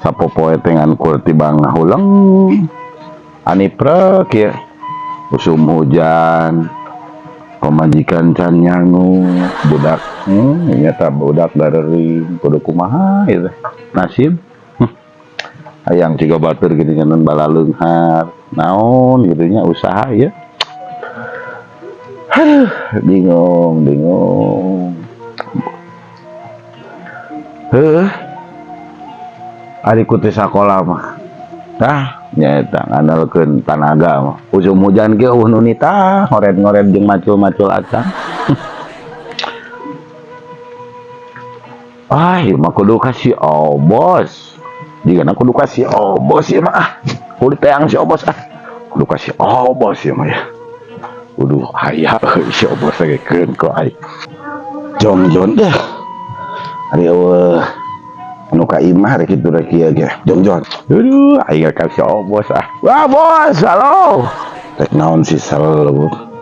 Sapopoe tengan kurti bang hulang anipra kia usum hujan pemajikan can nyangu budak nyata budak dari kudu kumaha gitu nasib hayang ciga batur gitu kan balaleunghar naon gitu nya usaha ya. Aduh, bingung ari ku teh sakola mah tah nyaeta ngandalkeun tanaga mah usum hujan ge nu nita ngored-ngored jeung macul-macul acang. Ieu mah kudu kasih obos jigana kudu kasih obos ieu mah kudu teang si obos kudu kasih obos ieu mah ya kudu aya si obos ge keun ko ai jongjon deh ari eueuh anu ka imah rek kitu rek ieu ge jongjon aduh aya kasih obos wah bos halo rek naon sih saleueuh